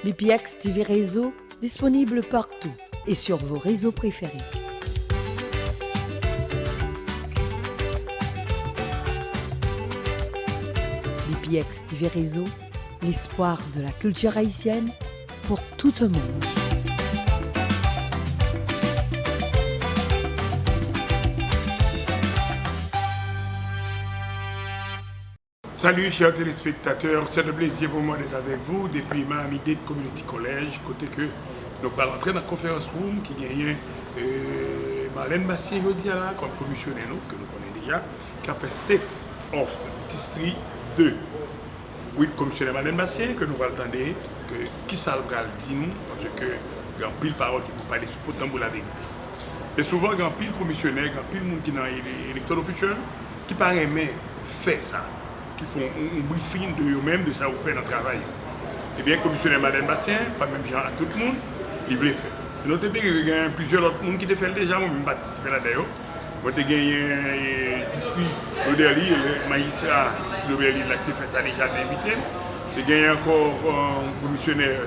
BPX TV Reseau, disponible partout et sur vos réseaux préférés. BPX TV Reseau, l'espoir de la culture haïtienne pour tout le monde. Salut chers téléspectateurs, c'est un plaisir pour moi d'être avec vous depuis Marlene Community College, côté que nous allons rentrer dans la conférence room qui gagne Marlene Bastien comme commissionnaire que nous connaissons déjà, qui a fait State of District 2. Oui, commissionnaire Marlene Bastien, que nous allons entendre, qui ça va dire nous, parce que il y a pile parole qui peut parler sur pourtant pour la vérité. Et souvent, il y a pile commissionnaire, il y a pile monde qui est dans l'électorat officiel, qui paraît mais fait ça. Qui font un briefing de eux-mêmes, de ça vous fait dans le travail. Eh bien, commissionnaire Marlene Bastien, pas même genre à tout le monde, il voulait faire. Et notez bien qu'il y a plusieurs autres monde qui ont fait déjà, moi-même participé là-dedans. Moi, j'ai gagné un district d'Oderli, le magistrat d'Oderli, là, qui a fait ça déjà d'invité. J'ai gagné encore un commissionnaire,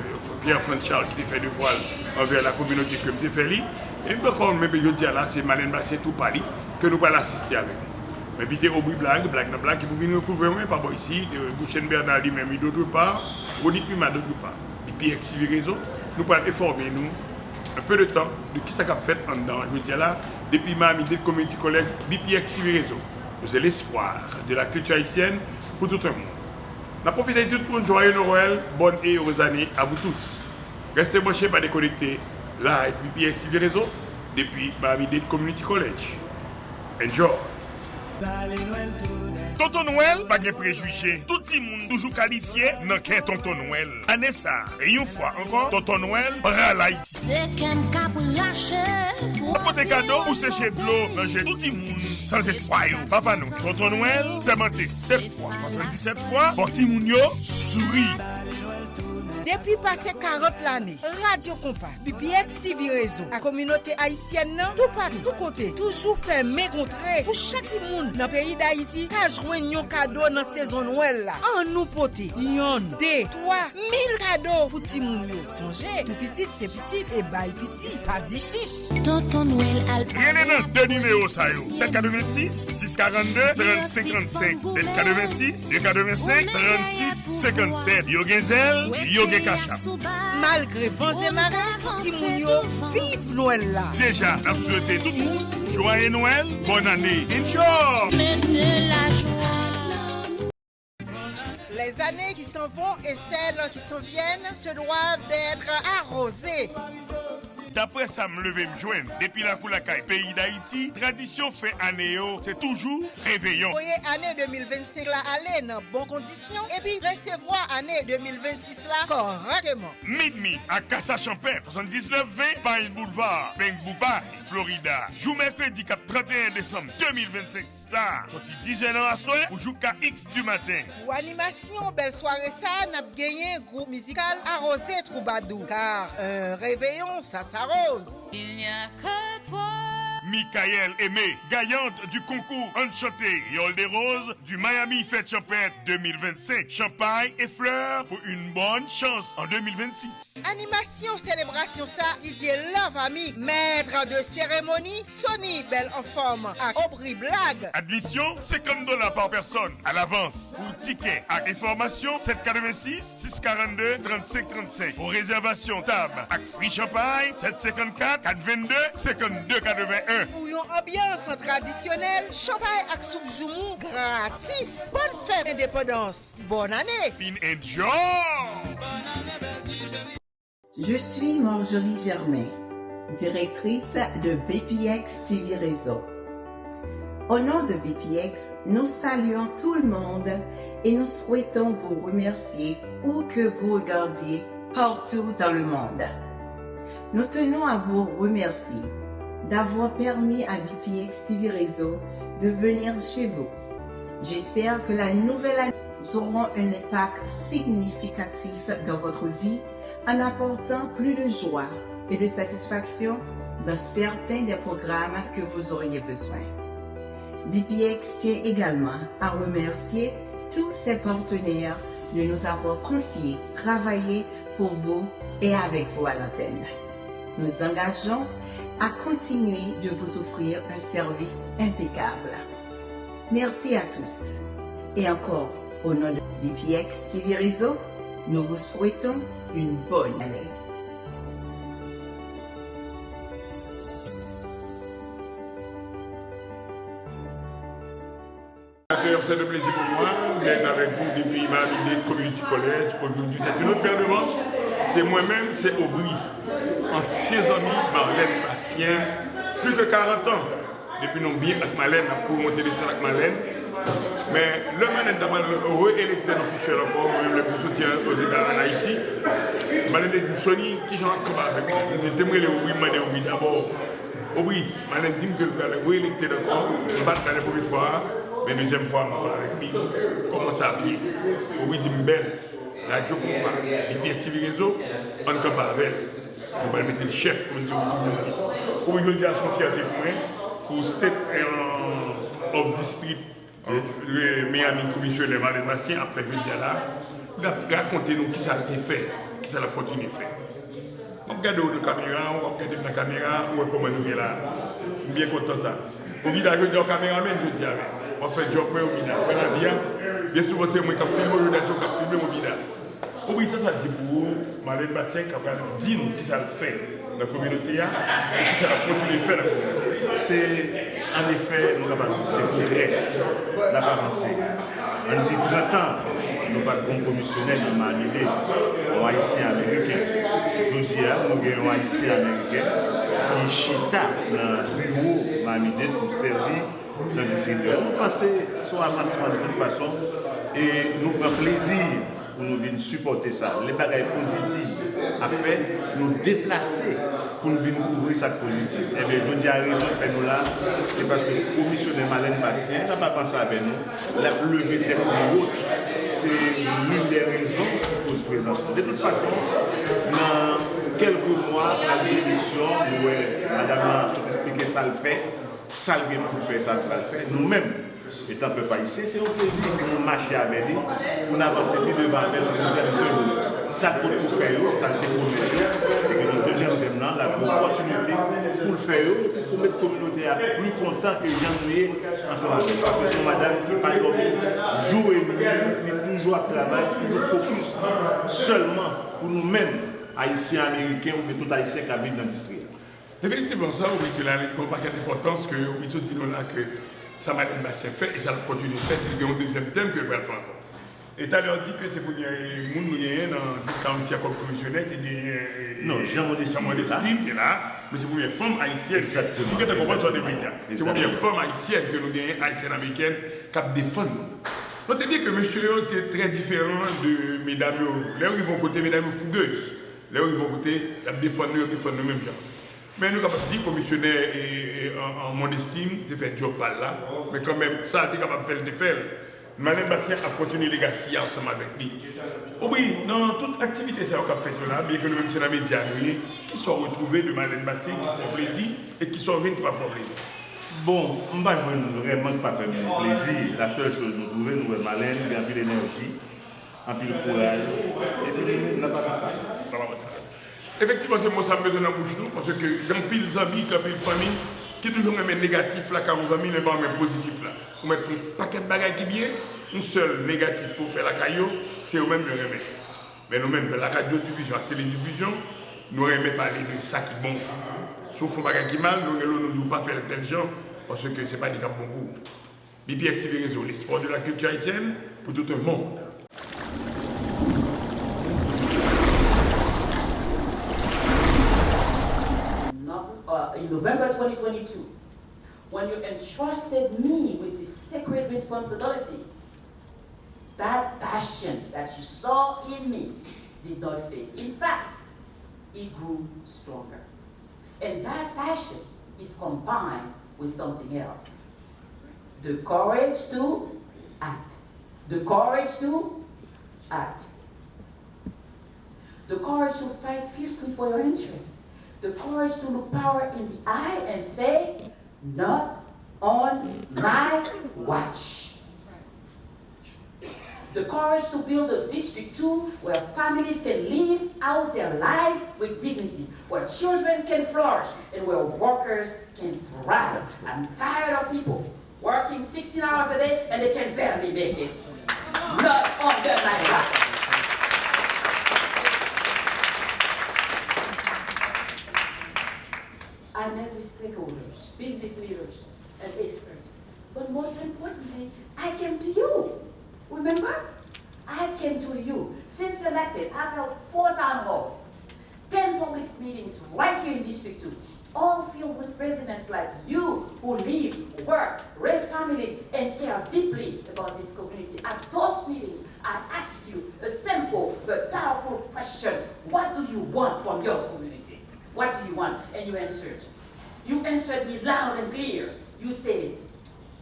Pierre-François Charles, qui a fait le voile envers la communauté que j'ai fait. Et encore, même je dis là, c'est Marlene Bastien tout Paris, que nous allons assister avec. Invité au bruit blague qui vous venir recouvrir moi par ici, de Bouchen Bernard lui-même d'autre part, Ronit Puma d'autre part. Et puis activer réseau, nous allons informer nous un peu de temps de qui ça a fait en dedans. Je veux dire là, depuis ma Marlene Community College, BP activer réseau. C'est l'espoir de la culture haïtienne pour tout le monde. La profitez de tout le monde, joyeux Noël, bonne et heureuse année à vous tous. Restez branchés, pas déconnectés. Live BP activer réseau depuis ma Marlene Community College. Enjoy! Tonton Noël, pas de préjugés. Tout le monde toujours qualifié dans quel Tonton Noël. Année ça. Et une fois encore, Tonton Noël, bras Haïti. C'est qu'un capriache. Apporter cadeau ou sécher de l'eau, manger tout le monde sans espoir. Papa nous, Tonton Noël, c'est menté 7 fois, 77 fois, pour tout le monde sourit. Depuis passé 40 l'année, Radio Compas, BPX TV Réseau, la communauté haïtienne, tout partout, tout côté, toujours fait mécontrer pour chaque monde dans le pays d'Haïti, a joué un cadeau dans la saison Noël là. En nous poter, yon, 2, 3, 1000 cadeaux pour ti moun yo. Songez, tout petit c'est petit et bail petit, pas dit chiche. Tonton Noël Rien n'est dans deux numéros ça yo. 786 642 3535. 786 285 36 57. Yo genzel, yo gen Kachap. Malgré vents et marées, ti moun yo vive Noël là. Déjà, on souhaite tout le monde joyeux Noël, bonne année. Enjoy! mettez la joie. Les années qui s'en vont et celles qui s'en viennent se doivent d'être arrosées. D'après ça, me lever me joindre. Depuis la Koulakaï, pays d'Haïti, tradition fait année, c'est toujours réveillon. Voyez année 2025 là aller dans bonnes conditions et puis recevoir année 2026 là correctement. Midmi à Casa Champagne, 7920 Pine Boulevard, Bengbuba, Florida. Jour mercredi 31 décembre 2025 star. Sorti 10 h à soir ou jusqu'à X du matin. Pour animation, belle soirée ça, n'a gagné un groupe musical arrosé Troubadou. Car un réveillon, ça s'arrose. Il n'y a que toi. Michael Aimé, gagnante du concours Enchanté Yole des Roses du Miami Fête Champagne 2025. Champagne et fleurs pour une bonne chance en 2026. Animation, célébration ça, DJ Love Ami, maître de cérémonie, Sonny Belle en forme, à Aubry Blague. Admission, $50 par personne à l'avance. Pour ticket à information, 786 642 35 35. Pour réservation table avec Free Champagne, 754 422 52 81. Pour une ambiance traditionnelle, champagne avec soupe joumou gratis. Bonne fête indépendance. Bonne année. Fin enjoy! Je suis Marjorie Germain, directrice de BPX TV Réseau. Au nom de BPX, nous saluons tout le monde et nous souhaitons vous remercier où que vous regardiez partout dans le monde. Nous tenons à vous remercier d'avoir permis à BPX TV Réseau de venir chez vous. J'espère que la nouvelle année aura un impact significatif dans votre vie en apportant plus de joie et de satisfaction dans certains des programmes que vous auriez besoin. BPX tient également à remercier tous ses partenaires de nous avoir confié travailler pour vous et avec vous à l'antenne. Nous engageons à continuer de vous offrir un service impeccable. Merci à tous. Et encore, au nom de BPX TV Réseau, nous vous souhaitons une bonne année. C'est un plaisir pour moi d'être avec vous depuis Marlene Community College. Aujourd'hui, c'est une autre paire de manches. C'est moi-même, c'est Aubry. Ancien ami Marlene Bastien, plus de 40 ans. Depuis nous bien avec Marlene, pour monter les salles avec Marlene. Mais le Marlene d'abord réélecté officiel encore, le plus soutien aux États en Haïti. Marlene dit Sony, qui j'en ai avec moi. Je t'aimerais les Aubry, mais Aubry d'abord. Aubry, Marlene dit que le réélecté encore, on va la première fois. Mais deuxième fois, je parle avec lui, comment ça a pied. Oui, dit belle, radio compas, et puis TV Réseau, on ne peut pas avec. On va mettre le chef, comme je dis. Pour une son fierté pour moi, pour State of District, Miami Commissionnaire Marlene Bastien, après le média là, racontez-nous qui ça a été fait, qui ça a continué à faire. On regarde la caméra, on regarde la caméra, on voit comment nous sommes là. Je suis bien content de ça. Au village, je dis au caméraman, je dis avec. On fait job au village. Bien souvent, c'est moi qui filme, je dis filmer au village. Oui, ça dit pour Marlene Bastien qui a dit qui ça le fait dans la communauté et qui ça a continué à faire dans la communauté. C'est en effet, nous avons c'est progrès, n'a pas avancé. On dit 30 ans, nous pas de commissionnaire de Marlene, un haïtien américain. Aujourd'hui, nous avons un haïtien américain qui chita dans le bureau Marlene pour servir dans le district. Nous pensons soit avancement de toute façon et nous prenons plaisir pour nous venir supporter ça. Les bagages positifs à faire, nous déplacer pour nous venir couvrir ça positif. Et bien, je dis à raison de nous là, c'est parce que le commissionnaire Marlene Bastien n'a pas pensé avec nous, la levée tête de haute, c'est l'une des raisons qui pose présence. De toute façon, dans quelques mois, à l'élection, madame a expliqué ça le fait, ça le pour faire, ça le faire. Nous-mêmes, étant peu pas ici, c'est un plaisir que nous marchions avec lui pour avancer plus devant avec le deuxième thème. Ça pour faire, ça le découvrir. Et que le deuxième thème, la opportunité pour le faire, pour mettre la communauté plus content que Jean-Louis ensemble. Parce que c'est madame qui, par exemple, jour et nuit, fait toujours à travail, qui nous focus seulement pour nous-mêmes, haïtiens, américains ou tout haïtien qui habitent dans l'industrie. Effectivement, ça, oui, que là, il n'y a pas d'importance que, oui, tout dit là, que ça m'a fait et ça continue de faire. Il y a un deuxième thème que je vais faire encore. Et tu as dit que c'est pour les gens dans le comme commissionnaire qui est. Non, Jean-Modeste qui est là, mais c'est pour les femmes haïtiennes. Exactement. Vous avez compris c'est pour les femmes haïtiennes que nous gagnons, haïtiennes américaines, qui défendent. On te dit que monsieur est très différent de mesdames. Là où ils vont côté mesdames fougueuses, là où ils vont côté, ils défendent le même genre. Mais nous avons dit commissionnaire en mon estime, de faire job par là, mais quand même, ça, tu es capable de faire le défaire. Marlene Bastien a continué les legacy ensemble avec lui. Oui, dans toute activité, c'est qu'on a fait là, bien que nous-mêmes, c'est dans les médias, qui sont retrouvés de Marlene Bastien, qui font plaisir et qui sont venus qui ne font pas plaisir. Bon, je ne vais vraiment pas faire plaisir. La seule chose, nous trouvons, nous, Marlene, il y a un peu d'énergie, un peu de courage, et puis nous n'avons pas fait ça. Effectivement, c'est moi ça me besoin dans la bouche nous, parce que dans pile amis, dans pile famille, qui toujours même négatif là, quand nos amis ne pas même positif là. Pour mettre un paquet de bagages qui bien, un seul négatif pour faire la caillou, c'est eux-mêmes le remettre. Mais nous-mêmes, la radiodiffusion, la télédiffusion, nous ne remettons pas de ça qui est bon. Sauf un bagage qui mal, nous ne nous pas faire tel genre, parce que ce n'est pas des cas bon goût. BPX TV Réseau, l'espoir de la culture haïtienne pour tout le monde. In November 2022, when you entrusted me with this sacred responsibility, that passion that you saw in me did not fade. In fact, it grew stronger. And that passion is combined with something else. The courage to act. The courage to act. The courage to fight fiercely for your interests. The courage to look power in the eye and say, not on my watch. the courage to build a District 2 where families can live out their lives with dignity, where children can flourish, and where workers can thrive. I'm tired of people working 16 hours a day and they can barely make it. Not under my watch. I met with stakeholders, business leaders, and experts. But most importantly, I came to you. Remember? I came to you. Since elected, I've held 4 town halls, 10 public meetings right here in District 2, all filled with residents like you who live, work, raise families, and care deeply about this community. At those meetings, I asked you a simple but powerful question. What do you want from your community? What do you want? And you answered. You answered me loud and clear. You said,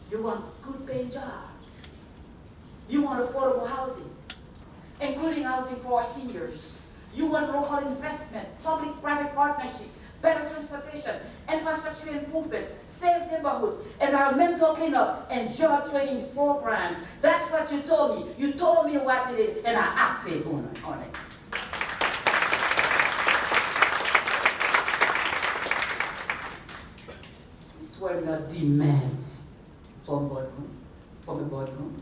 you want good paying jobs. You want affordable housing, including housing for our seniors. You want local investment, public-private partnerships, better transportation, infrastructure improvements, safe neighborhoods, environmental cleanup, and job training programs. That's what you told me. You told me what it is, and I acted on it. These were not demands from a boardroom.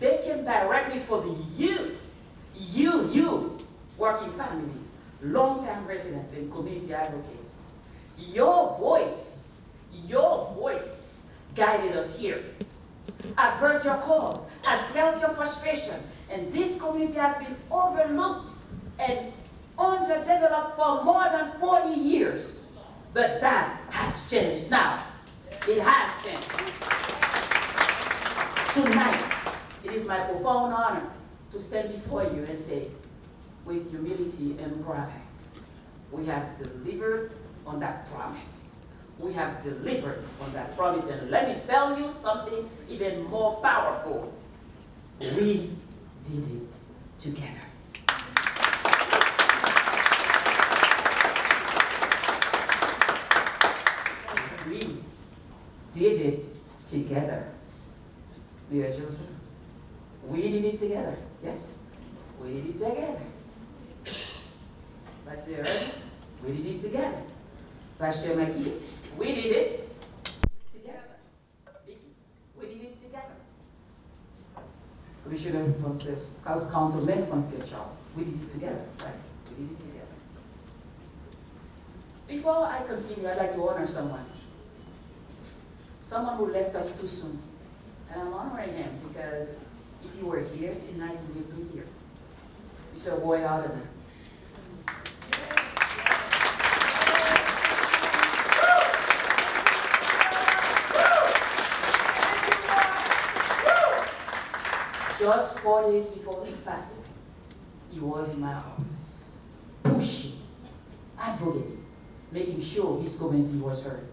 They came directly from you, working families, long-term residents, and community advocates. Your voice guided us here. I've heard your calls, I've felt your frustration, and this community has been overlooked and underdeveloped for more than 40 years. But that has changed now. It has changed. Tonight, it is my profound honor to stand before you and say, with humility and pride, we have delivered on that promise. We have delivered on that promise. And let me tell you something even more powerful. We did it together. We did it together. Mayor Joseph, we did it together. Yes, we did it together. Vice Mayor Irvin, we did it together. Vice Chair McGee, we did it together. Vicky, we did it together. Commissioner Councilman Francis Shaw, we did it together, right? We did it together. Before I continue, I'd like to honor someone who left us too soon. And I'm honoring him because if you were here tonight, you would be here. Mr. Roy Hardeman. Just 4 days before his passing, he was in my office, pushing, advocating, making sure his community was heard.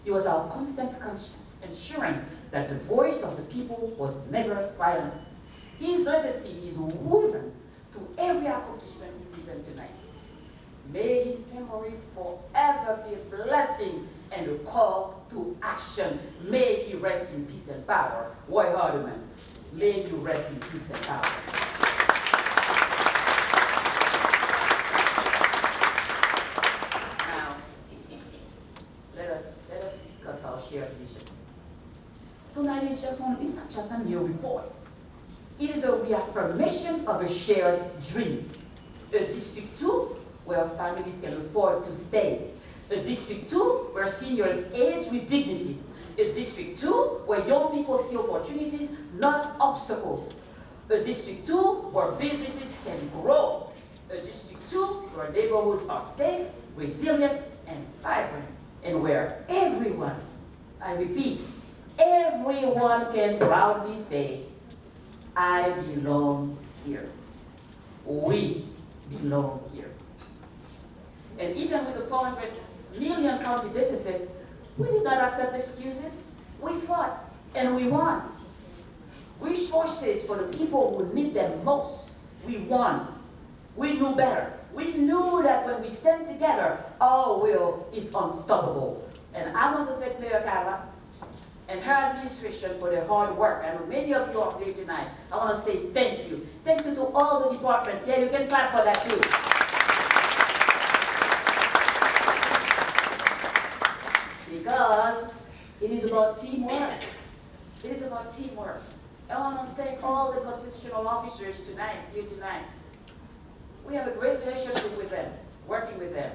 He was our constant conscience, ensuring that the voice of the people was never silenced. His legacy is woven to every accomplishment we present tonight. May his memory forever be a blessing and a call to action. May he rest in peace and power. Roy Hardeman, may you rest in peace and power. Now, let us discuss our shared vision. Tonight is just a new report. It is a reaffirmation of a shared dream. A District 2 where families can afford to stay. A District 2 where seniors age with dignity. A District 2 where young people see opportunities, not obstacles. A District 2 where businesses can grow. A District 2 where neighborhoods are safe, resilient, and vibrant. And where everyone, I repeat, everyone can proudly say, I belong here. We belong here. And even with the 400 million county deficit, we did not accept excuses. We fought and we won. Resources for the people who need them most, we won. We knew better. We knew that when we stand together, our will is unstoppable. And I want to thank Mayor Carla and her administration for their hard work. I know many of you are here tonight. I want to say thank you. Thank you to all the departments. Yeah, you can clap for that too. Because it is about teamwork. It is about teamwork. I want to thank all the constitutional officers here tonight. We have a great relationship with them, working with them.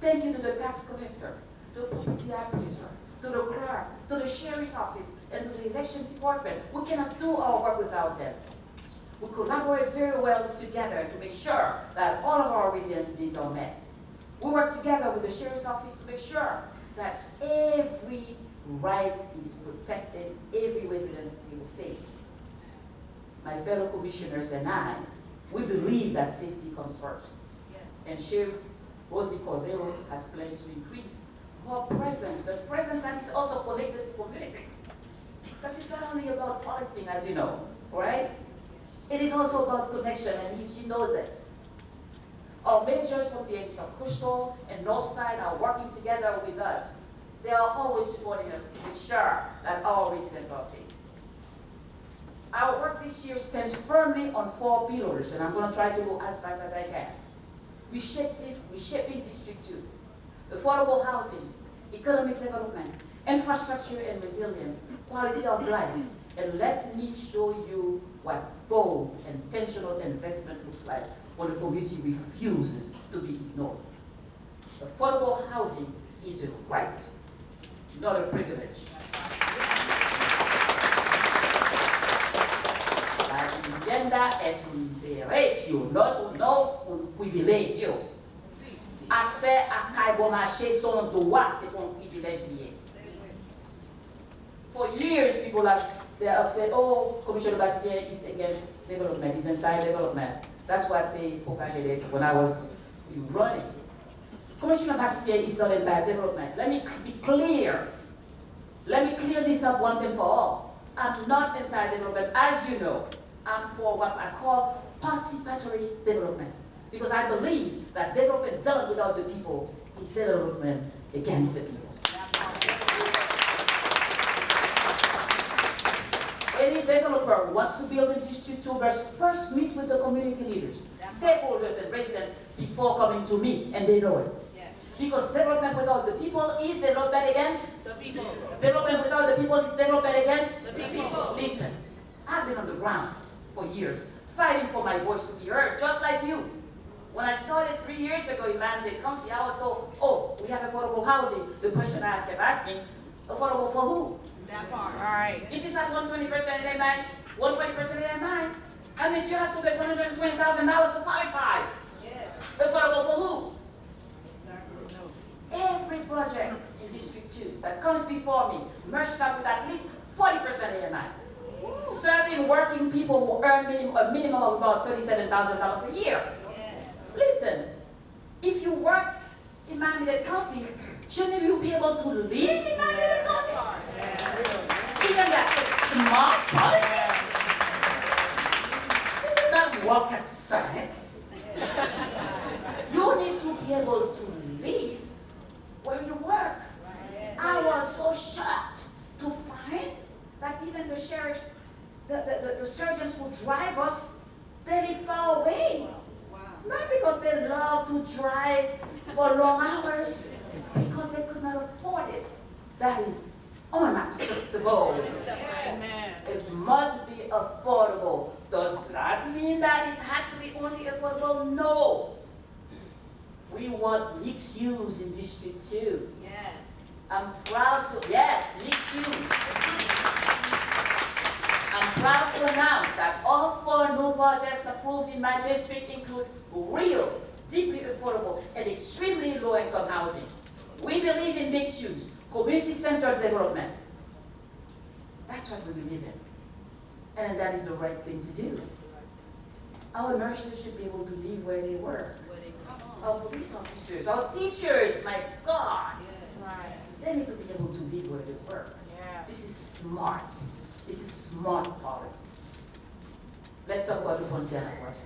Thank you to the tax collector, to the property appraiser, to the clerk, to the sheriff's office, and to the election department. We cannot do our work without them. We collaborate very well together to make sure that all of our residents' needs are met. We work together with the sheriff's office to make sure that every right is protected, every resident feels safe. My fellow commissioners and I, we believe that safety comes first. Yes. And Sheriff Rosie Cordero has plans to increase her presence, but presence that is also connected to community. Because it's not only about policing, as you know, right? It is also about connection, and she knows it. Our managers from the coastal and north side are working together with us. They are always supporting us to make sure that our residents are safe. Our work this year stands firmly on 4 pillars, and I'm going to try to go as fast as I can. Reshaping District 2, affordable housing, economic development, infrastructure and resilience, quality of life, and let me show you what bold, intentional investment looks like when the community refuses to be ignored. Affordable housing is a right, not a privilege. La vivienda es un derecho, no un privilegio. Accès à caille bon marché son droit, c'est un privilège lié. For years, people have said, oh, Commissioner Bastien is against development, he's anti-development. That's what they propagated when I was running. Commissioner Bastien is not anti-development. Let me be clear. Let me clear this up once and for all. I'm not anti-development. As you know, I'm for what I call participatory development. Because I believe that development done without the people is development against the people. Any developer who wants to build a District 2 must first meet with the community leaders, stakeholders, and residents before coming to me, and they know it. Yeah. Because development without the people is development against the people. Development without the people is development against the people. Listen, I've been on the ground for years, fighting for my voice to be heard, just like you. When I started 3 years ago in Miami-Dade County, I was told, oh, we have affordable housing. The question I kept asking, affordable for who? That part. All right. If it's at 120% of their mind, 120% of their mind, that means you have to pay $120,000 to qualify. Yes. Affordable for who? Exactly. No. Every project in District 2 that comes before me merged up with at least 40% of their mind. Serving working people who earn a minimum of about $37,000 a year. Yes. Listen, if you work in Miami-Dade County, shouldn't you be able to live in Miami-Dade County? Isn't that a smart policy? This is not rocket science. You need to be able to live where you work. I was so shocked to find that even the sheriffs, the surgeons who drive us, they live far away. Not because they love to drive for long hours, because they could not afford it. That is unacceptable. It must be affordable. Does that mean that it has to be only affordable? No. We want mixed use in District 2. Yes. I'm proud to, yes, mixed use. I'm proud to announce that all 4 new projects approved in my district include real, deeply affordable, and extremely low-income housing. We believe in mixed use, community-centered development. That's what we believe in. And that is the right thing to do. Our nurses should be able to live where they work. Our police officers, our teachers, my God. They need to be able to live where they work. This is smart. This is smart policy. Let's talk about the Ponciana project.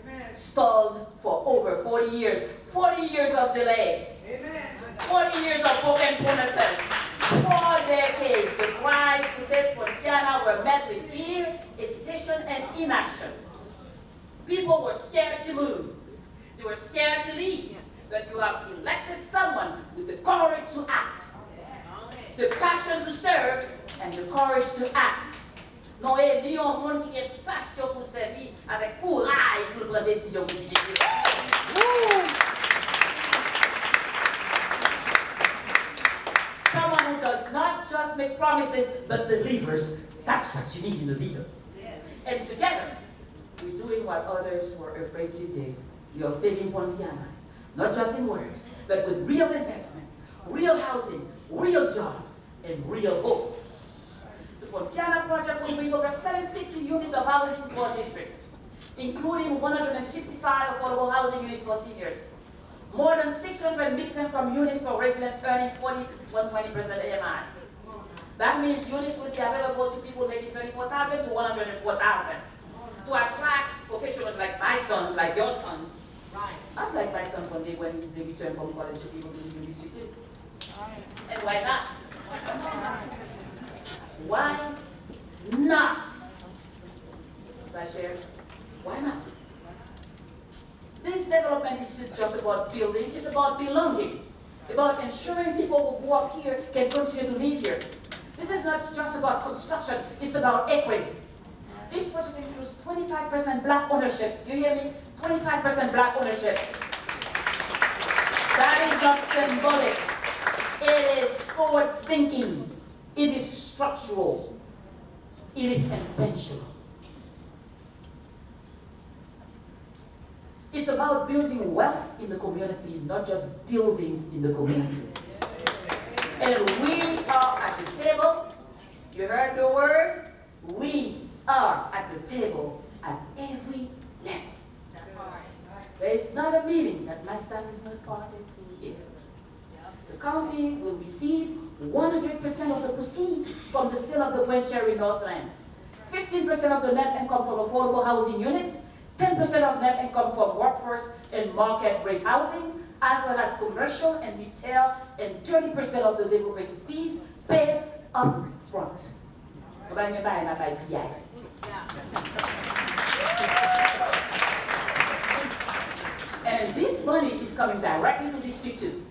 Amen. Stalled for over 40 years. 40 years of delay. Amen. 40 years of broken promises. For decades, the cries to save Poinciana were met with fear, hesitation, and inaction. People were scared to move. They were scared to leave. But you have elected someone with the courage to act, the passion to serve, and the courage to act. Non élu un monde qui a passion pour servir avec courage pour prendre des décisions difficiles. Someone who does not just make promises but delivers. That's what you need in a leader. And together, we're doing what others were afraid to do. We are saving Poinciana, not just in words, but with real investment, real housing, real jobs, and real hope. The Poinciana project will bring over 750 units of housing to our district, including 155 affordable housing units for seniors, more than 600 mixed-income units for residents earning 40 to 120% AMI. That means units will be available to people making 34,000 to 104,000 to attract professionals like my sons, like your sons. Right. I'd like my sons one day when they return from college to be able to live in this city. Right. And why not? Why not? Bashir, why not? This development isn't just about buildings, it's about belonging, about ensuring people who grew up here can continue to live here. This is not just about construction, it's about equity. This project includes 25% black ownership. You hear me? 25% black ownership. That is not symbolic. It is forward thinking. It is structural. It is intentional. It's about building wealth in the community, not just buildings in the community. And we are at the table. You heard the word? We are at the table at every level. There is not a meeting that my staff is not part of here. The county will receive 100% of the proceeds from the sale of the Gwen Cherry Northland, 15% of the net income from affordable housing units, 10% of net income from workforce and market rate housing, as well as commercial and retail, and 30% of the developers' fees paid up front. And this money is coming directly to District 2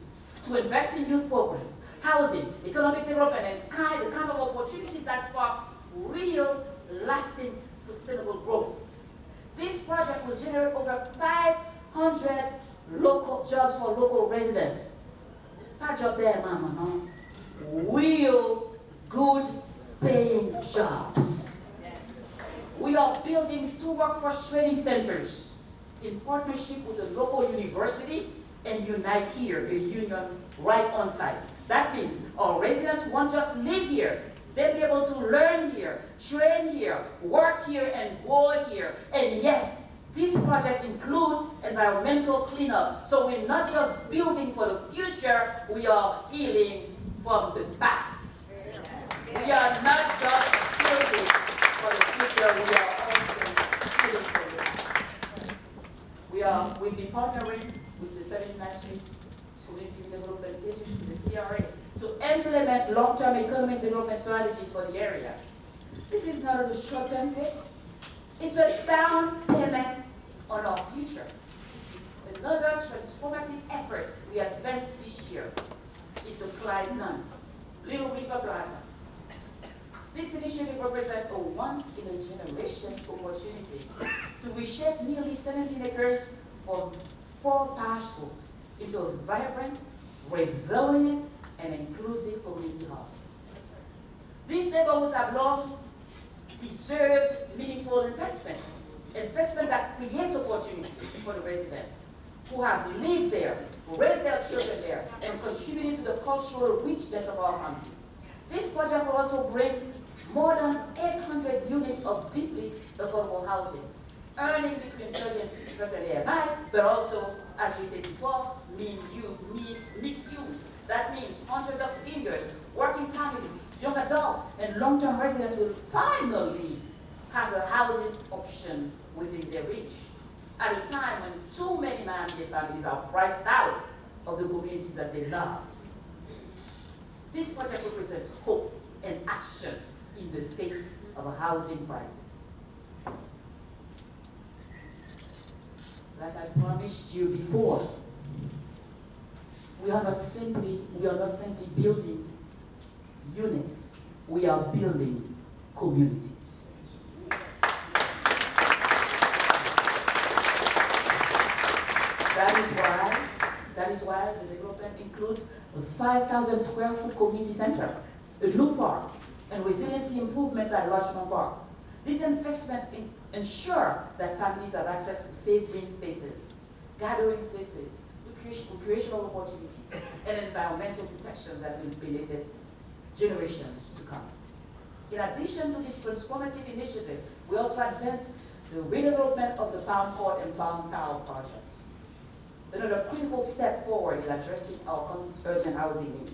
to invest in youth programs, housing, economic development, and the kind of opportunities that spark real, lasting, sustainable growth. This project will generate over 500 local jobs for local residents. Not job there, mama, huh? Real, good paying jobs. We are building 2 workforce training centers in partnership with the local university and Unite Here in Union right on site. That means our residents won't just live here. They'll be able to learn here, train here, work here, and grow here. And yes, this project includes environmental cleanup. So we're not just building for the future, we are healing from the past. We are not just building for the future, we are also healing from the past. We've been partnering with the 79th Street Community Development Agency, the CRA, to implement long-term economic development strategies for the area. This is not a short-term fix. It's a down payment on our future. Another transformative effort we advanced this year is the Clyde Nunn, Little River Plaza. This initiative represents a once-in-a-generation opportunity to reshape nearly 17 acres from 4 parcels into a vibrant, resilient, and inclusive community hub. These neighborhoods have long deserved meaningful investment that creates opportunity for the residents who have lived there, raised their children there, and contributed to the cultural richness of our country. This project will also bring more than 800 units of deeply affordable housing, earning between 30 and 60% AMI, but also, as we said before, mixed use. That means hundreds of seniors, working families, young adults, and long-term residents will finally have a housing option within their reach at a time when too many Miami-Dade families are priced out of the communities that they love. This project represents hope and action in the face of a housing crisis. Like I promised you before, we are not simply building units, we are building communities. That is why the development includes a 5,000 square foot community center, a new park, and resiliency improvements at Lodgement Park. These investments ensure that families have access to safe green spaces, gathering spaces, recreational opportunities, and environmental protections that will benefit generations to come. In addition to this transformative initiative, we also advanced the redevelopment of the Palm Court and Palm Tower projects. Another critical step forward in addressing our country's urgent housing needs.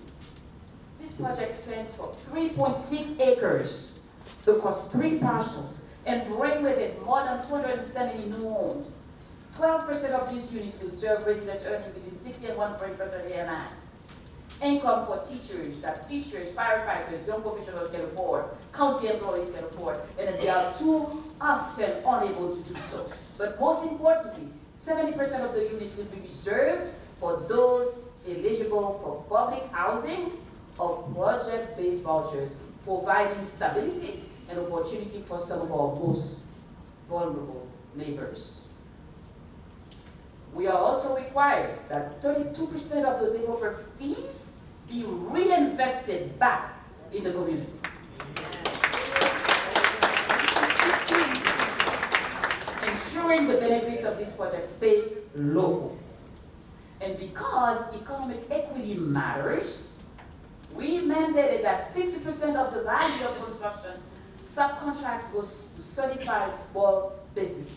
This project spans for 3.6 acres across 3 parcels and bring with it more than 270 new homes. 12% of these units will serve residents earning between 60 and 140% AMI. Income for teachers that teachers, firefighters, young professionals can afford, county employees can afford, and that they are too often unable to do so. But most importantly, 70% of the units will be reserved for those eligible for public housing or project-based vouchers, providing stability and opportunity for some of our most vulnerable neighbors. We are also required that 32% of the developer fees be reinvested back in the community. Ensuring the benefits of this project stay local. And because economic equity matters, we mandated that 50% of the value of construction subcontracts goes to certified small businesses.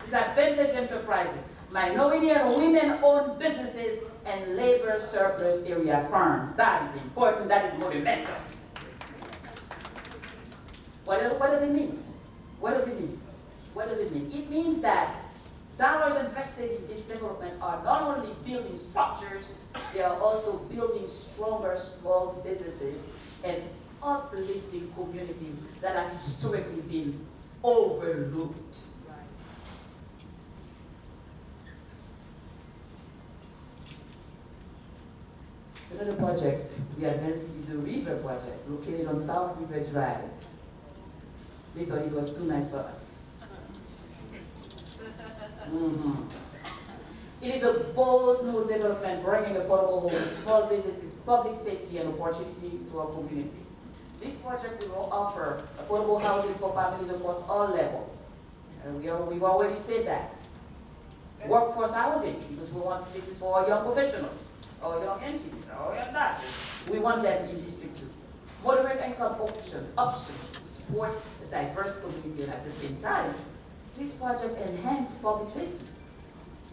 Disadvantaged enterprises, minority and women-owned businesses, and labor surplus area firms. That is important, that is monumental. What does it mean? What does it mean? What does it mean? It means that dollars invested in this development are not only building structures, they are also building stronger small businesses and uplifting communities that have historically been overlooked. Another project we advanced is the River Project, located on South River Drive. They thought it was too nice for us. It is a bold new development bringing affordable homes, small businesses, public safety, and opportunity to our community. This project will offer affordable housing for families across all levels. And we've already said that. Workforce housing, because we want this is for our young professionals, our young engineers, our young doctors. We want them in District 2. Moderate income options to support a diverse community, and at the same time, this project enhanced public safety,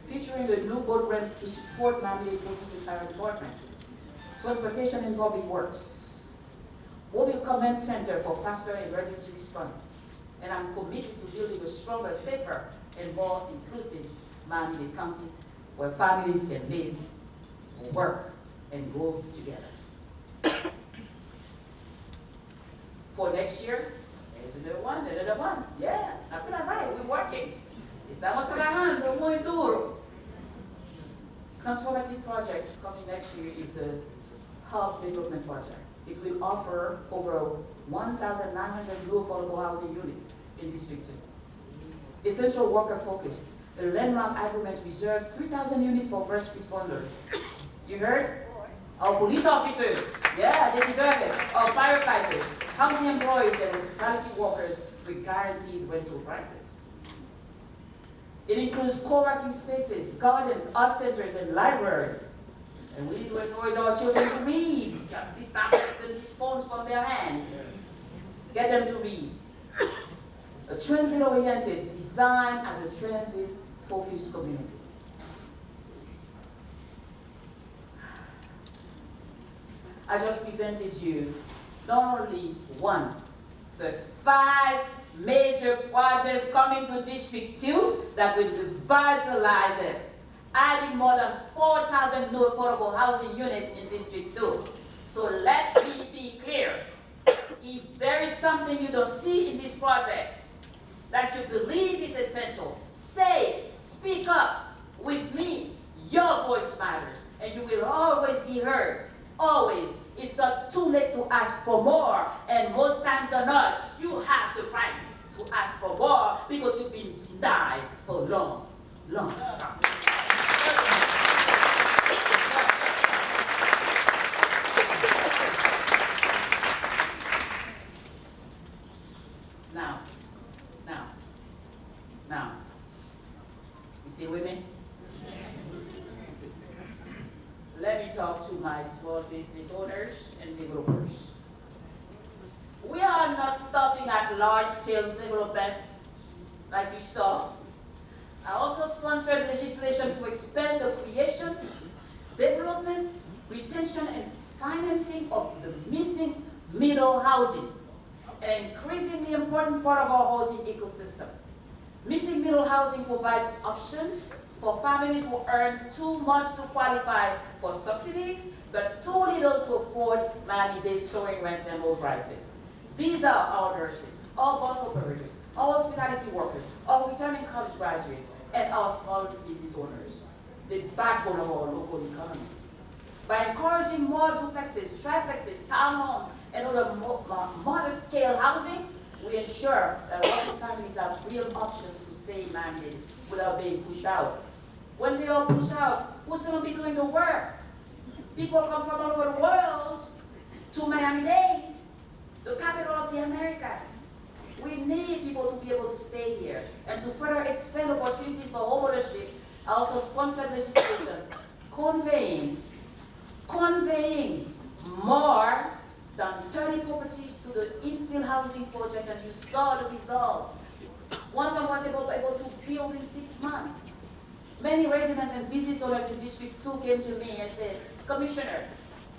featuring a new boat ramp to support Miami police and fire departments, transportation and public works, mobile command center for faster emergency response, and I'm committed to building a stronger, safer, and more inclusive Miami-Dade County where families can live, work, and grow together. For next year, there's another one. Yeah, we're working. Estamos trabajando muy duro. Transformative project coming next year is the Hub Development Project. It will offer over 1,900 new affordable housing units in District 2. Essential worker focused. The landmark agreement reserved 3,000 units for first responders. You heard? Our police officers, yeah, they deserve it. Our firefighters, county employees, and hospitality workers with guaranteed rental prices. It includes co-working spaces, gardens, art centers, and library. And we need to encourage our children to read. Get these tablets and these phones from their hands. Get them to read. A transit-oriented, designed as a transit-focused community. I just presented you not only one, but 5 major projects coming to District 2 that will revitalize it, adding more than 4,000 new affordable housing units in District 2, So let me be clear. If there is something you don't see in this project that you believe is essential, say, speak up with me. Your voice matters, and you will always be heard. Always. It's not too late to ask for more, and most times or not, you have the right to ask for more because you've been denied for a long, long time. Now, you still with me? Let me talk to my small business owners and developers. We are not stopping at large-scale developments like you saw. I also sponsored legislation to expand the creation, development, retention, and financing of the missing middle housing, an increasingly important part of our housing ecosystem. Missing middle housing provides options for families who earn too much to qualify for subsidies, but too little to afford Miami-Dade's soaring rents and low prices. These are our nurses, our bus operators, our hospitality workers, our returning college graduates, and our small business owners, the backbone of our local economy. By encouraging more duplexes, triplexes, townhomes, and other modest-scale housing, we ensure that all families have real options to stay in Miami-Dade without being pushed out. When they are pushed out, who's going to be doing the work? People come from all over the world to Miami-Dade, the capital of the Americas. We need people to be able to stay here. And to further expand opportunities for homeownership, I also sponsored legislation conveying more than 30 properties to the infill housing project, and you saw the results. One of them was able to build in 6 months. Many residents and business owners in District 2 came to me and said, Commissioner,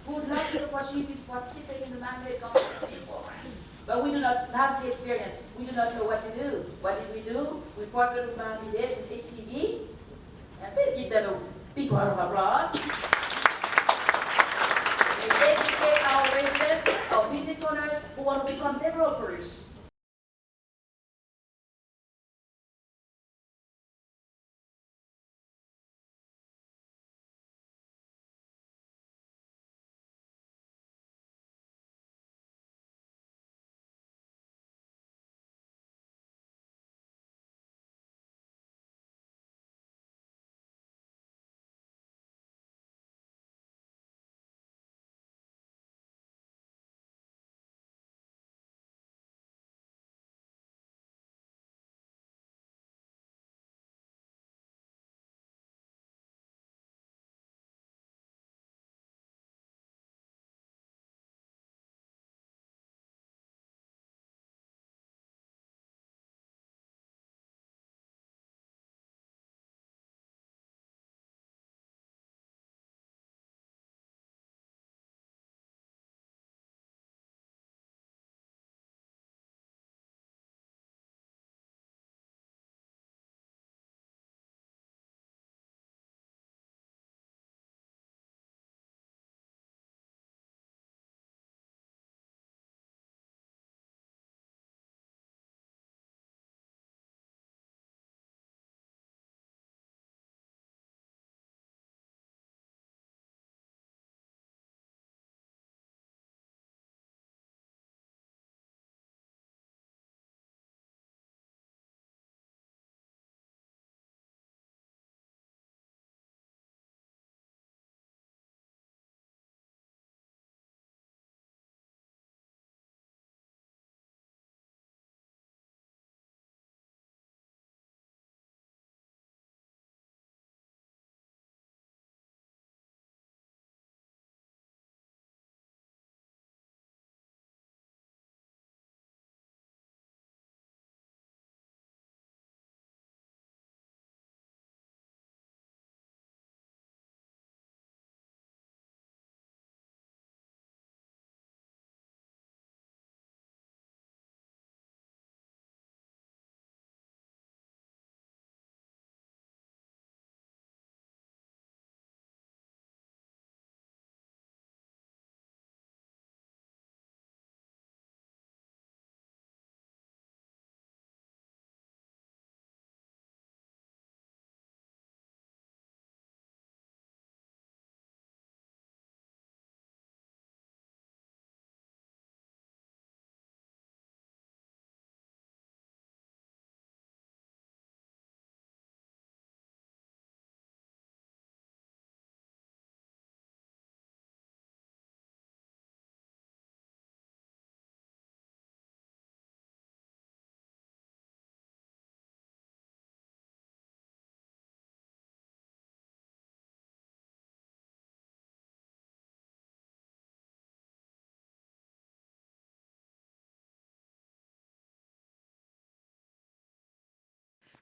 we would like the opportunity to participate in the mandate competition program, but we do not have the experience. We do not know what to do. What did we do? We partnered with Miami-Dade and HCD, and please give them a big round of applause. We educate our residents, our business owners who want to become developers.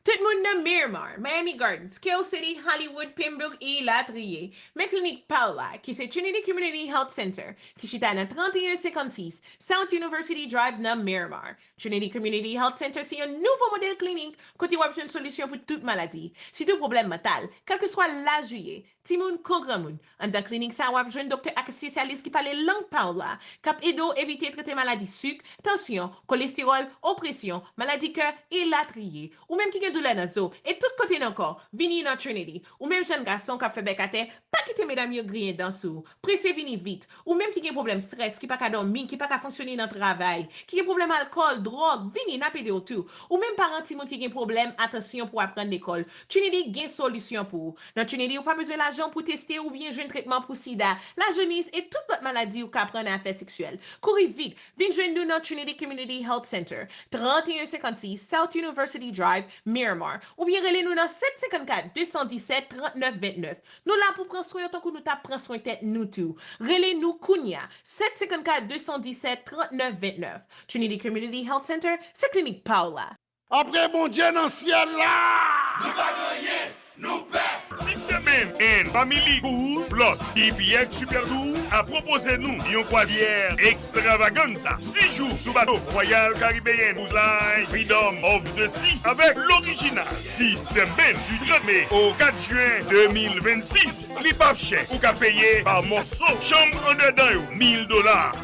Tout le monde dans Miramar, Miami Gardens, Kill City, Hollywood, Pembroke et Latrier. Mais clinique Paula, qui c'est Trinity Community Health Center, qui chita dans 3156 South University Drive dans Miramar. Trinity Community Health Center, c'est un nouveau modèle clinique côté web une solution pour toute maladie. Si tout problème mental, quel que soit l'âge juillet, Timoun Kogramoun, en dans clinique ça web un docteur ak spécialiste qui parle langue Paula, cap edo éviter traiter maladie sucre, tension, cholestérol, oppression, maladie cœur et latrier. Ou même qui gen douleur dans zo, et tout côté encore, vini dans Trinity. Ou même jeune garçon qui fait bekate, pas quitter mesdames yo grien dans sou. Pressé vini vite. Ou même qui gen problème stress, qui pas ka dormir, qui pas ka fonctionner dans travail, qui gen problème alcool, drogue, vini n'a pédé tout. Ou même parents timon qui gen problème attention pour apprendre l'école. Trinity gen solution pour. Dans Trinity, ou pas besoin l'argent pour tester ou bien jouer un traitement pour sida, la jaunisse et toute autre maladie ou ka prendre à affaires sexuelles. Courez vite, vin joindre nous dans Trinity Community Health Center, 3156 South University Drive, Miramar, ou bien relez-nous dans 754 217 39 29. Nous là pour prendre soin tant que nous t'a prendre soin tête nous tout. Relez-nous Kounia, 754 217 39 29. Trinity Community Health Center, c'est clinique Paula. Après mon Dieu dans le ciel là! Nous pas gagner, nous perdons. System and Family Cruise Plus BPX Super Tour a proposé nous une croisière extravaganza 6 jours sous bateau Royal Caribbean Cruise Line Freedom of the Sea avec l'original System Band du 30 mai au 4 juin 2026. Les pas chers ou qu'à payer par morceau. Chambre en dedans $1000.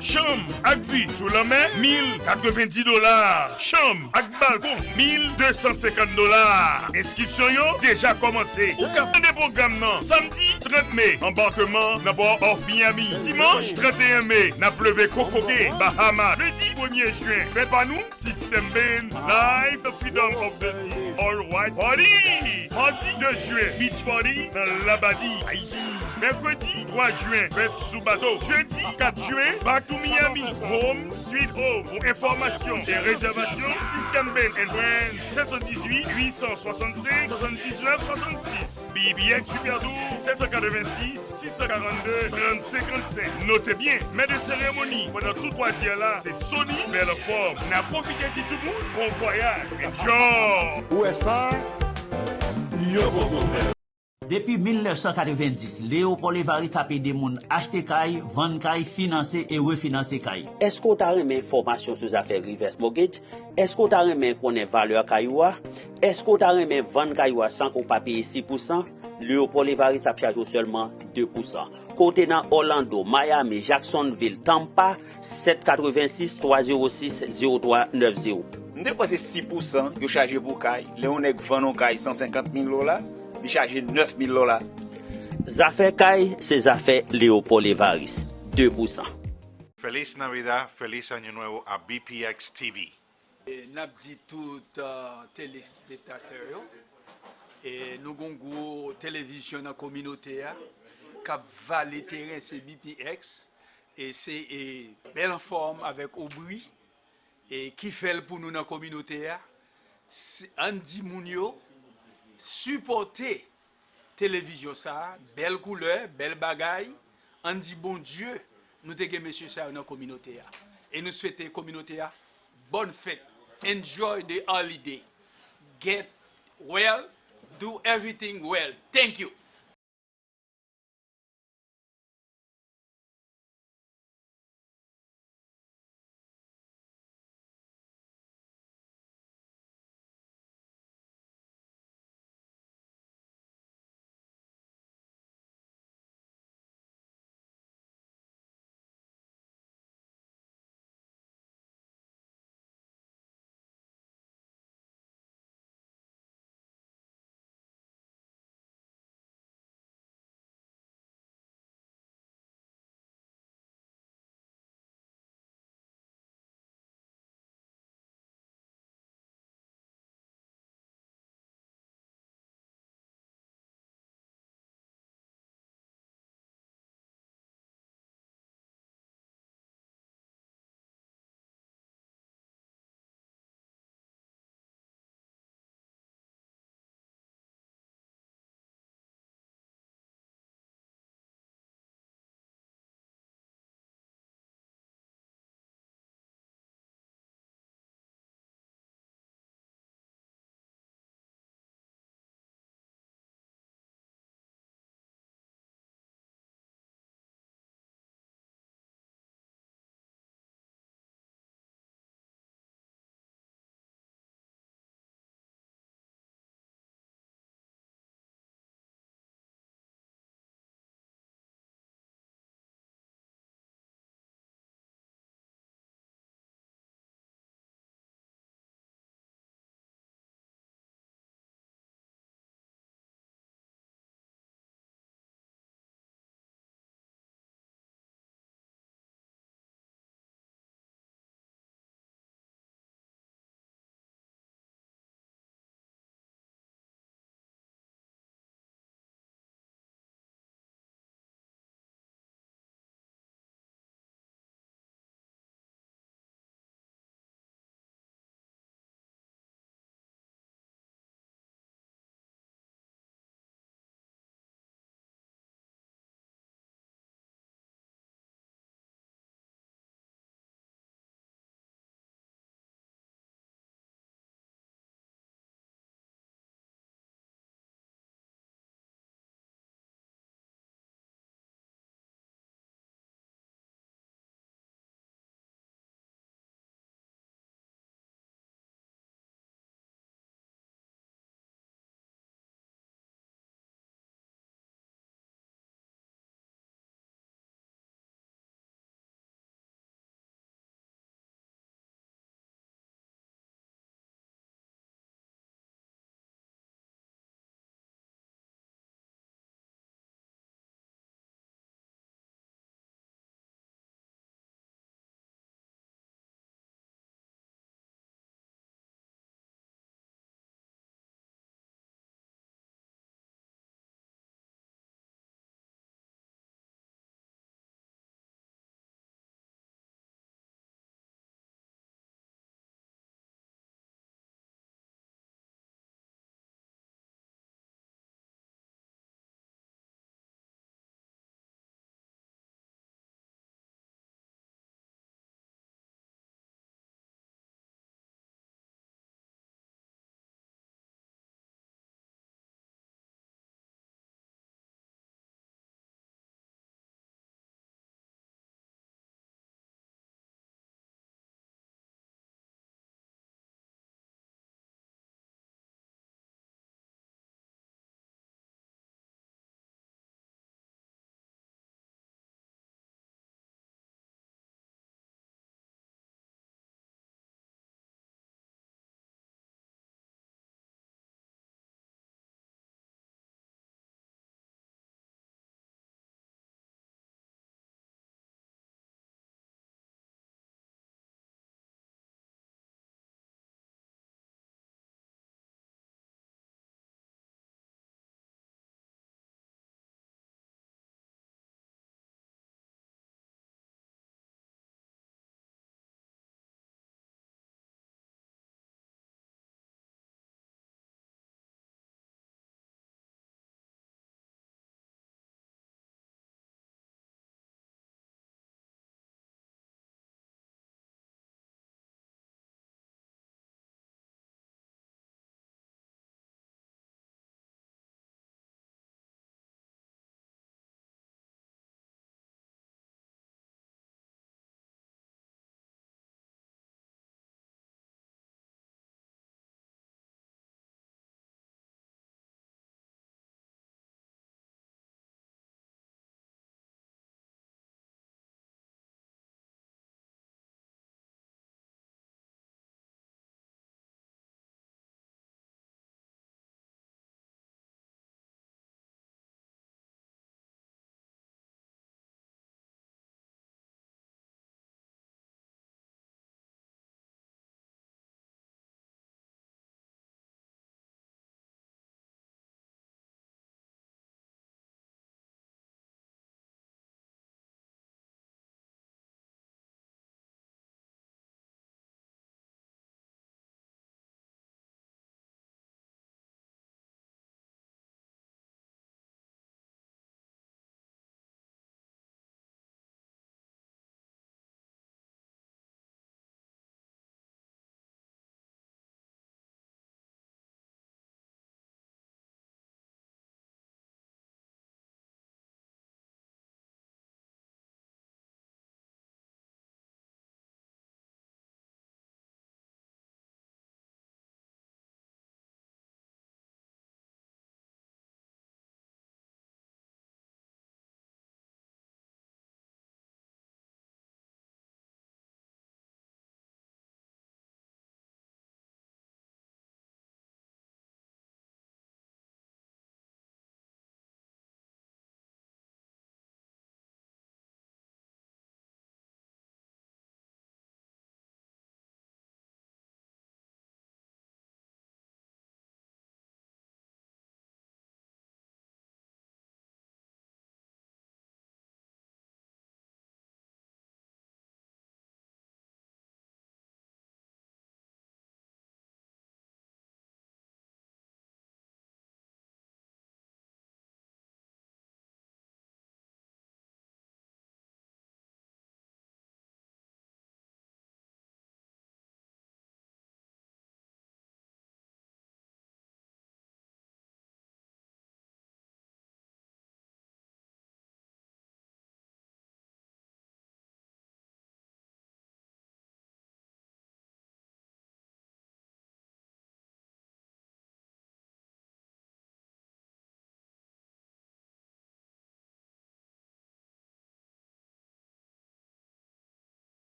Chambre avec vie sous la main $1090. Chambre avec balcon $1250. Inscription yo déjà commencé. Ou qu'à des programmes non. Samedi 30 mai, embarquement dans port of Miami. Dimanche 31 mai, n'a pleuvé Cocogué, Bahamas. Lundi 1er juin, fait pas nous, System Band, Live the Freedom of the Sea, All White Party. Mardi 2 juin, Beach Party dans Labadie, Haïti. Mercredi 3 juin, fête sous bateau. Jeudi 4 juin, back to Miami, Home, Sweet Home. Pour information et réservation, System Band and Friends, 718 865 79 66. BBX Super Tour 786 642 30 55. Notez bien, maître de cérémonie pendant tout croisière là, c'est Sony Belfort. N'a profité de tout le monde. Bon voyage. Enjoy! Où est ça? Yo, bon, Depuis 1990, Léopold Evariste a payé des gens acheter caille, vendre caille, financer et refinancer caille. Est-ce qu'on t'a remis information sur les affaires reverse mortgage? Est-ce qu'on t'a remis connaître valeur cailloua? Est-ce qu'on t'a remis vendre cailloua sans qu'on pas payer 6%? Léopold Evariste a chargé seulement 2%. Côté dans Orlando, Miami, Jacksonville, Tampa, 786 306 0390. Nous quoi c'est 6% yo chargé pour caille. Léonec vend caille $150,000. Il charge $9,000. Affaires caille, c'est affaires Léopold Evariste, 2%. Feliz Navidad, feliz Año Nuevo a BPX TV. N'a dit tout téléspectateurs et nous avons une télévision dans la communauté qui va les terrain c'est BPX et c'est belle en forme avec Aubry et qui fait pour nous dans la communauté Andy Mounio supporter télévision ça belle couleur belle bagaille on dit bon Dieu nous te gen monsieur ça dans la communauté et nous souhaitons communauté bonne fête enjoy the holiday get well do everything well thank you.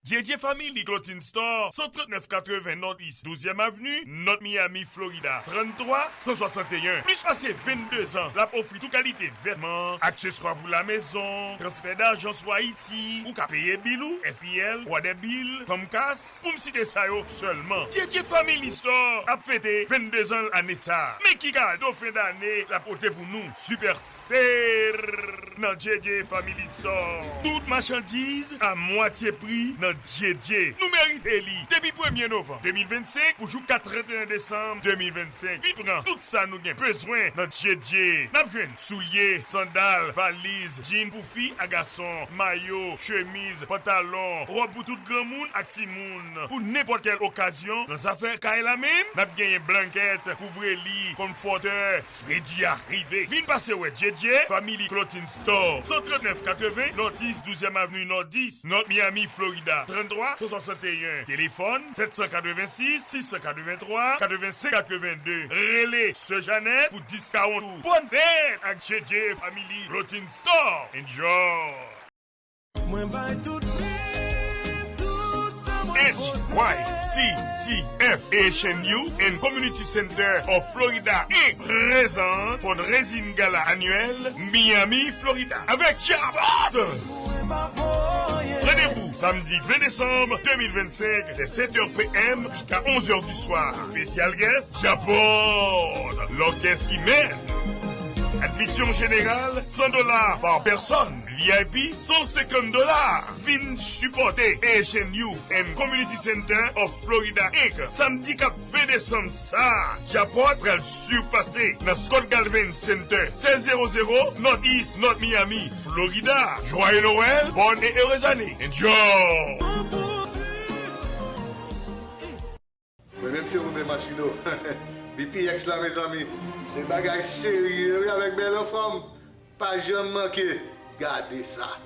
JJ Family Clothing Store, 13980 Northeast 12e Avenue, North Miami, Florida, 33 161. Plus passé 22 ans, la offre toute qualité vêtements, accessoires pour la maison, transfert d'argent sur Haïti, ou qu'à payer bilou, FIL, roi des billes, Comcast, pour me citer ça yo seulement. JJ Family Store a fêté 22 ans l'année ça. Mais qui cadeau fin d'année la portée pour nous? Super serre dans JJ Family Store. Toute marchandise à moitié prix dans JJ. Nous méritons li. Depuis 1er novembre 2025 pour jusqu'à 31 décembre 2025. Vite prend tout ça nous avons besoin dans JJ. N'a besoin souliers, sandales, valises, jeans pour filles à garçons, maillot, chemise, pantalon, robe pour tout grand monde à petit monde. Pour n'importe quelle occasion, dans affaires Kaila la même, n'a gagné blanquette, couvre-lit, conforteur, Freddy arrivé. Vine passer ouais JJ Family Clothing Store 13980 Northeast 12e Avenue Nord 10 North Miami Florida 33 161 téléphone 786 683 85 82 relais ce Jeannette pour discount. Bonne fête avec JJ Family Clothing Store. Enjoy. HYCCF Asian Youth and Community Center of Florida est présent pour le Resin Gala annuel Miami, Florida avec Jabot. Rendez-vous samedi 20 décembre 2025 de 7h PM jusqu'à 11h du soir. Spécial guest Jabot, l'orchestre qui mène. Admission générale, $100 par personne. VIP, $150. Vin supporter Asian Youth and Community Center of Florida Inc. Samedi 20 décembre, ça. Japot pral surpasser dans Scott Galvin Center. 1600 Northeast North Miami, Florida. Joyeux Noël, bonne et heureuse année. Enjoy! Même si vous machine, BPX là, mes amis, c'est bagage sérieux avec belle femme. Pas jamais manquer. Gardez ça.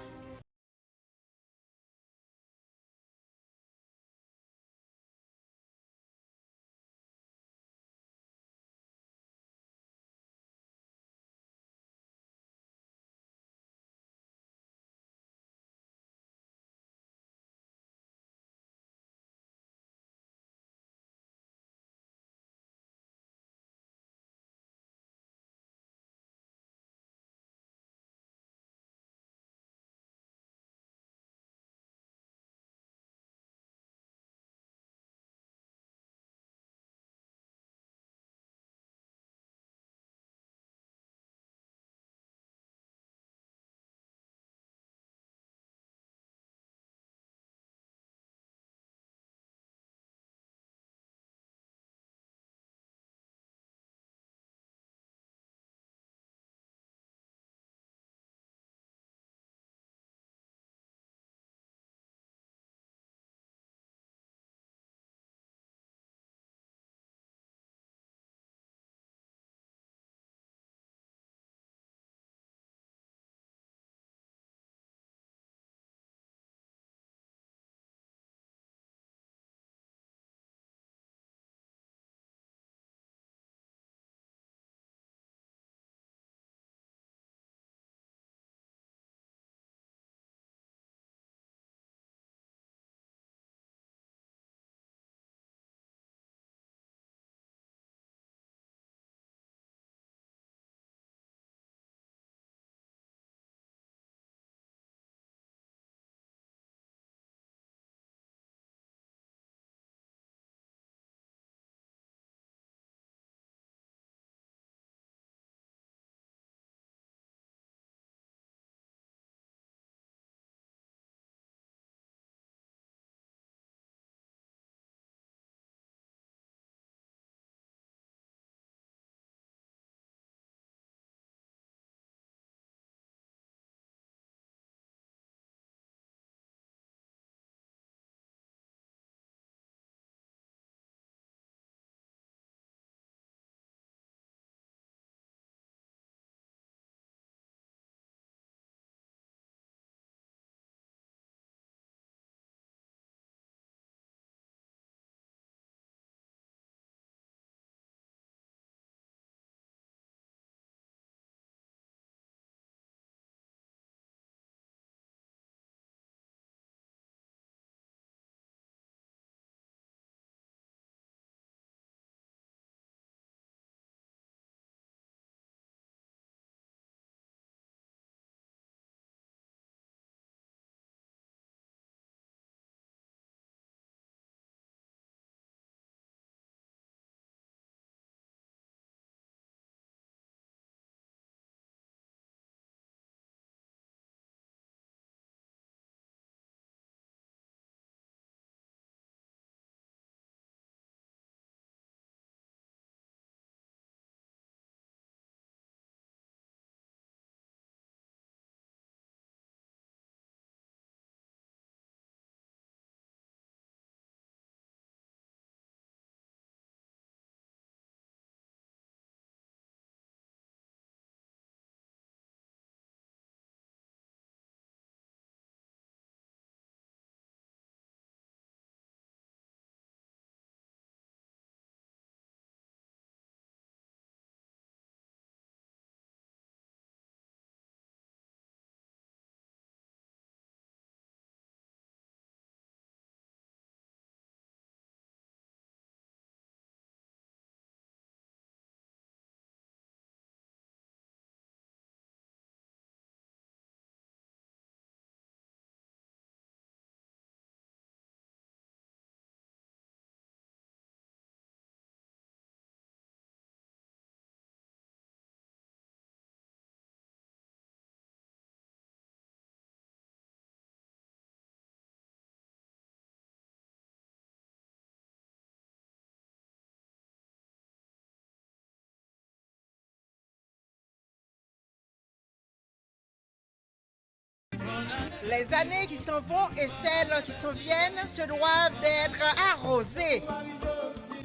Les années qui s'en vont et celles qui s'en viennent se doivent d'être arrosées.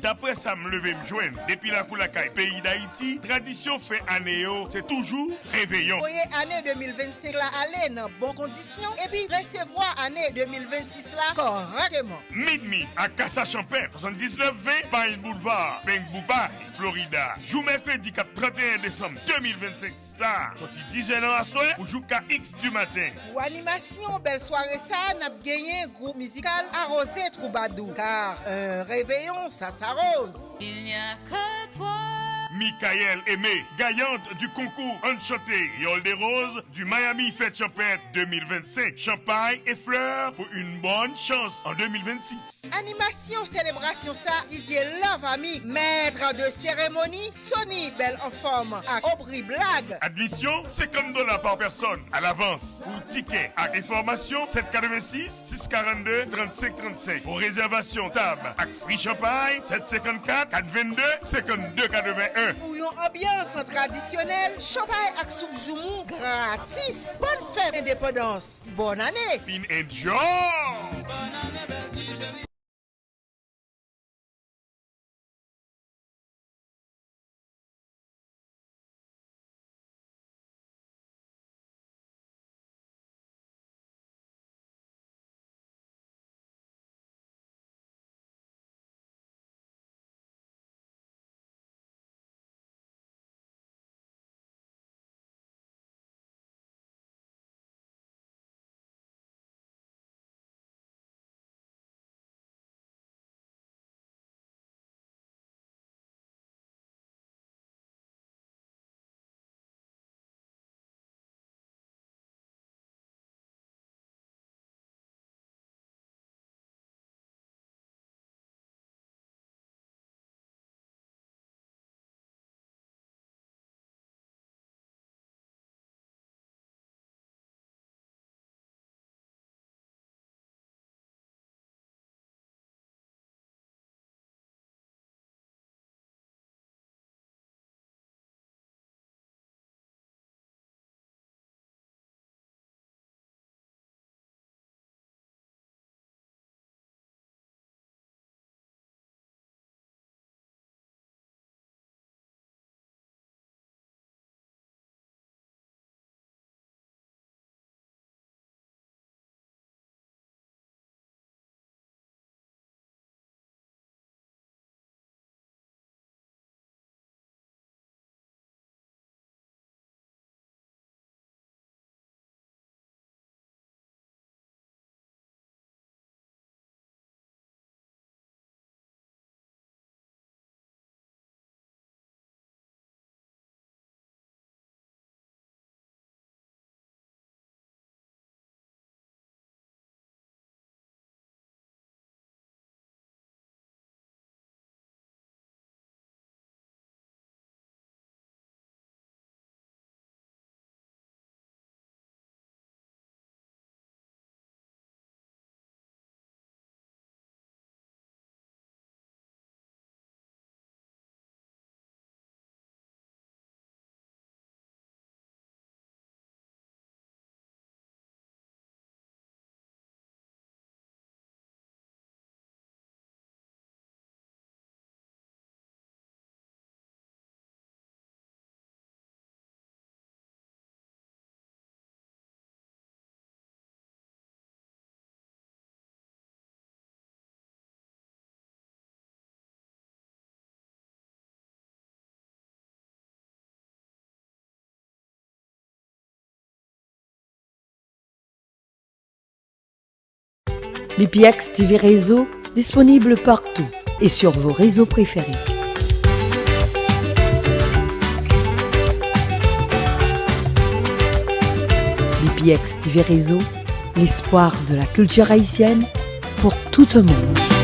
D'après ça, me lever me joindre. Depuis la Koulakaï, pays d'Haïti, tradition fait année, c'est toujours réveillon. Voyez année 2025 là aller dans bonnes conditions et puis recevoir année 2026 là correctement. Midmi à Casa Champêtre, 79-20, Pine Boulevard, Bengbuba, Florida. Jour mercredi 31 décembre 2025, ça. Sorti 10 ans à soir, ou jusqu'à X du matin. Pour animation, belle soirée ça, n'a gagné un groupe musical Arrosé Troubadou. Car un réveillon, ça s'arrose. Il n'y a que toi. Michael Aimé, gagnante du concours Enchanté Yole des Roses du Miami Fête Champêtre 2025. Champagne et fleurs pour une bonne chance en 2026. Animation, célébration ça, DJ Love Ami, maître de cérémonie, Sonny Belle en forme, à Aubry Blague. Admission, $50 par personne à l'avance. Ou ticket à information 786 642 35 35. Pour réservation table avec free champagne 754 422 52 81. Pour une ambiance traditionnelle, champagne avec soupe joumou gratis. Bonne fête indépendance. Bonne année. Fin enjoy. BPX TV Réseau, disponible partout et sur vos réseaux préférés. BPX TV Réseau, l'espoir de la culture haïtienne pour tout le monde.